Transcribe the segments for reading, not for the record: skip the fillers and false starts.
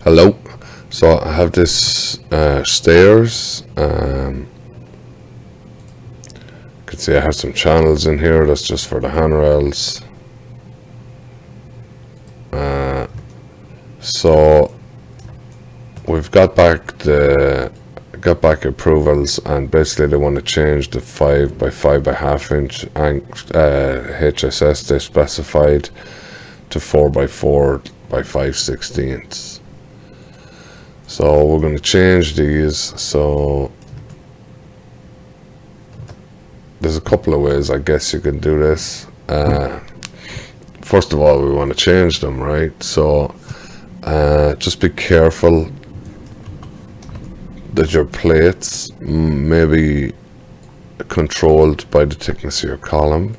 Hello. So I have this stairs. You can see I have some channels in here. That's just for the handrails. So we've got back approvals, and basically they want to change the 5 by 5 by half inch HSS they specified to 4 by 4 by 5/16. So we're going to change these. So there's a couple of ways I guess you can do this. First of all, we want to change them, right? So just be careful that your plates may be controlled by the thickness of your column.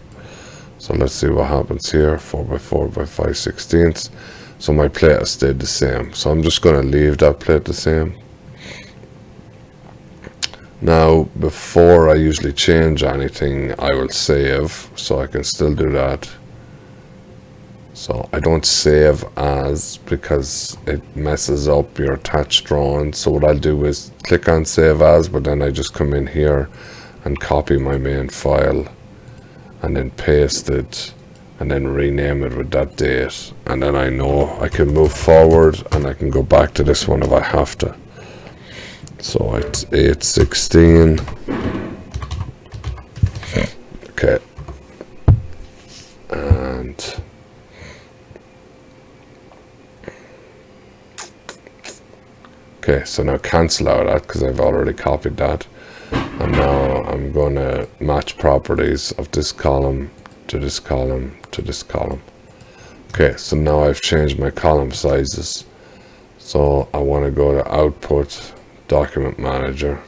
So let's see what happens here. 4 by 4 by 5/16. So my plate has stayed the same. So I'm just going to leave that plate the same. Now, before I usually change anything, I will save, so I can still do that. So I don't save as, because it messes up your attached drawing. So what I'll do is click on save as, but then I just come in here and copy my main file and then paste it and then rename it with that date. And then I know I can move forward and I can go back to this one if I have to. So it's 8/16. Okay. And okay, so now cancel out that because I've already copied that. And now I'm going to match properties of this column to this column to this column. Okay, so now I've changed my column sizes. So I want to go to Output, Document Manager.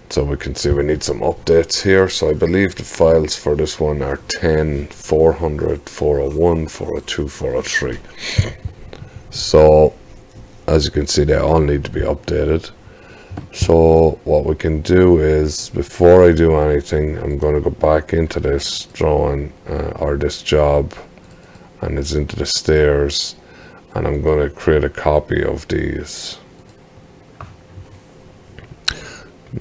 So we can see we need some updates here. So I believe the files for this one are 10, 400, 401, 402, 403. So as you can see, they all need to be updated. So what we can do is, before I do anything, I'm going to go back into this drawing or this job, and it's into the stairs, and I'm going to create a copy of these.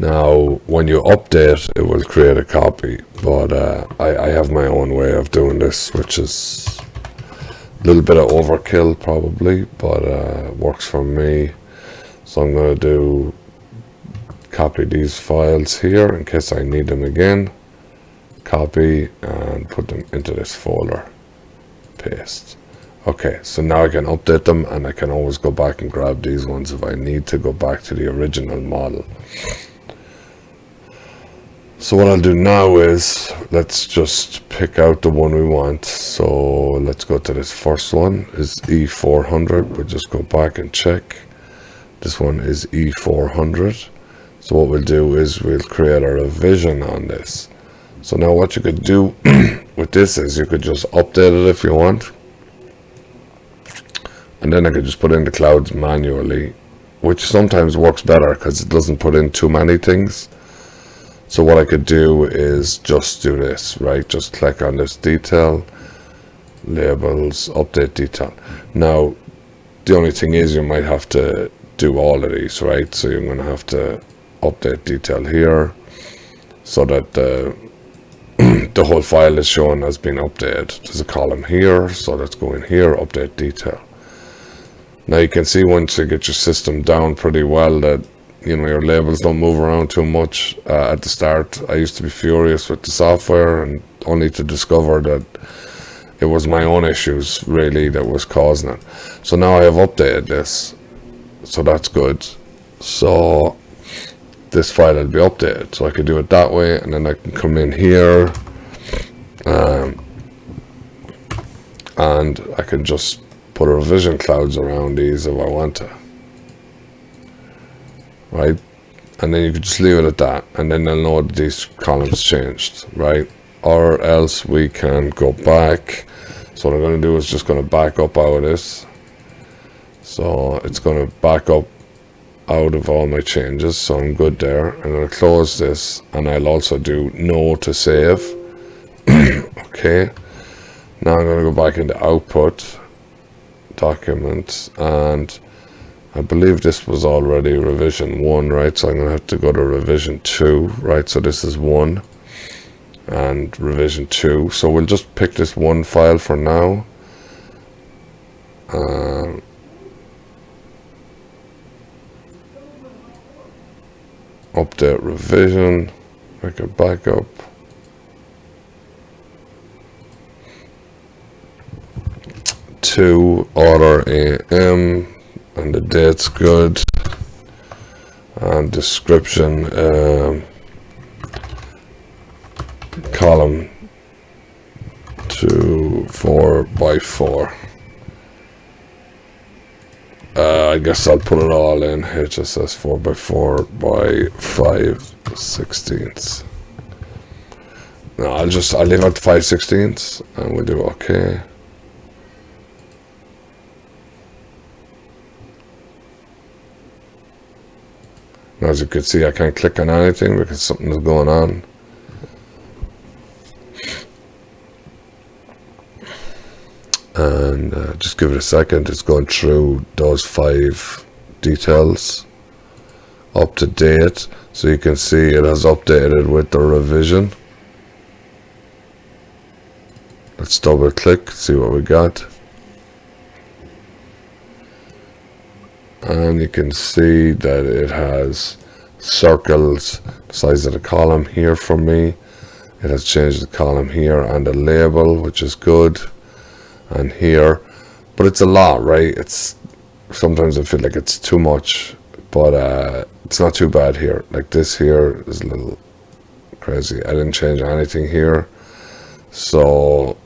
Now when you update, it will create a copy, but I have my own way of doing this, which is a little bit of overkill probably, but works for me. So I'm going to do copy these files here in case I need them again, copy and put them into this folder, paste. Okay, so now I can update them, and I can always go back and grab these ones if I need to go back to the original model. So what I'll do now is, let's just pick out the one we want. So let's go to this first one, is E400. We'll just go back and check. This one is E400. So what we'll do is we'll create a revision on this. So now what you could do with this is you could just update it if you want. And then I could just put in the clouds manually, which sometimes works better because it doesn't put in too many things. So what I could do is just do this, right? Just click on this detail, labels, update detail. Now, the only thing is you might have to do all of these, right? So you're going to have to update detail here so that the whole file is shown as being updated. There's a column here, so let's go in here, update detail. Now you can see once you get your system down pretty well that, you know, your labels don't move around too much. At the start I used to be furious with the software, and only to discover that it was my own issues really that was causing it. So now I have updated this, so that's good. So this file will be updated, so I could do it that way, and then I can come in here and I can just put a revision clouds around these if I want to, right? And then you can just leave it at that, and then they'll know that these columns changed, right? Or else we can go back. So what I'm going to do is just going to back up out of this. So it's going to back up out of all my changes, so I'm good there. I'm going to close this, and I'll also do no to save. Okay, Now I'm going to go back into output, documents, and I believe this was already revision 1, right? So I'm going to have to go to revision 2, right? So this is 1 and revision 2. So we'll just pick this one file for now. Update revision, make a backup. To order AM, and the date's good, and description, column 2 4x4. I guess I'll put it all in HSS 4x4 by 5/16. No, I'll leave out 5/16 and we'll do OK. Now, as you can see, I can't click on anything because something is going on. And just give it a second. It's going through those 5 details up to date, so you can see it has updated with the revision. Let's double click, see what we got, and you can see that it has circles the size of the column here for me. It has changed the column here and the label, which is good. And here, but it's a lot, right? It's sometimes I feel like it's too much, but it's not too bad here. Like this here is a little crazy. I didn't change anything here, so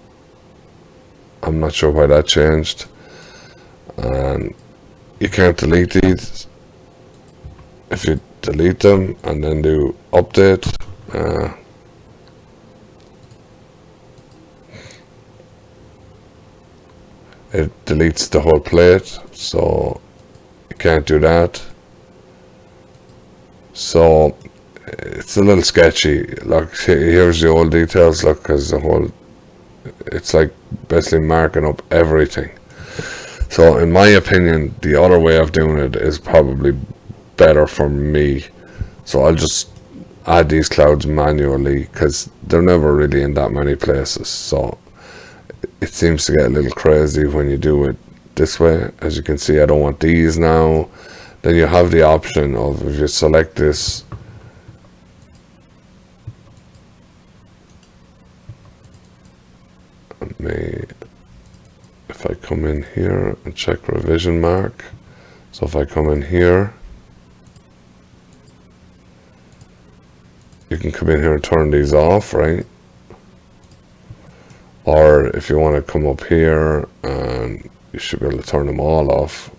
I'm not sure why that changed. And you can't delete these. If you delete them and then do update, it deletes the whole plate, so you can't do that. So it's a little sketchy. Look, here's the old details. Look, because the whole, it's like basically marking up everything. So in my opinion, the other way of doing it is probably better for me. So I'll just add these clouds manually because they're never really in that many places. So it seems to get a little crazy when you do it this way. As you can see, I don't want these now. Then you have the option of, if you select this, if I come in here and check revision mark, so if I come in here, you can come in here and turn these off, right? Or if you want to come up here, and you should be able to turn them all off.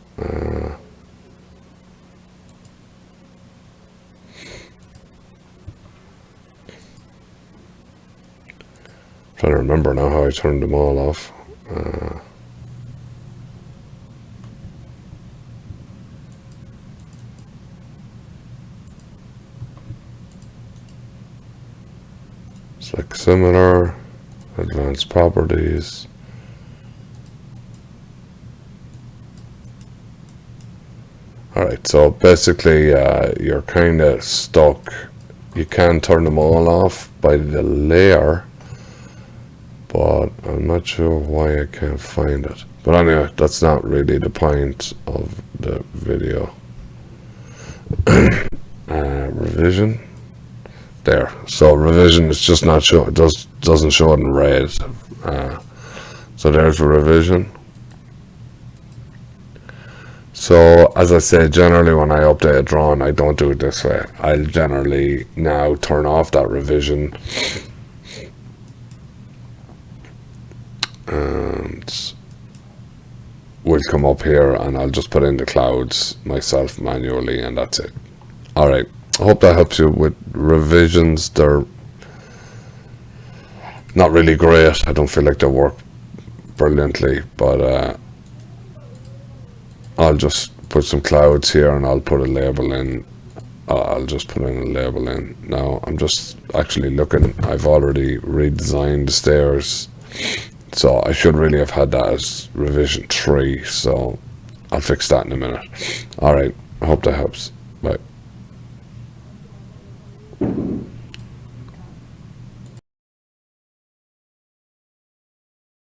Trying to remember now how I turned them all off. Select similar, advanced properties. Alright, so basically you're kind of stuck. You can turn them all off by the layer, but I'm not sure why I can't find it. But anyway, that's not really the point of the video. Revision. There. So revision is just not show. It doesn't show it in red. So there's a revision. So as I say, generally when I update a drawing, I don't do it this way. I'll generally now turn off that revision. And we'll come up here and I'll just put in the clouds myself manually, and that's it. Alright, I hope that helps you with revisions. They're not really great. I don't feel like they work brilliantly, but I'll just put some clouds here and I'll put a label in. I'll just put in a label in. Now I'm just actually looking. I've already redesigned the stairs So I should really have had that as revision 3, so I'll fix that in a minute. Alright, I hope that helps. Bye.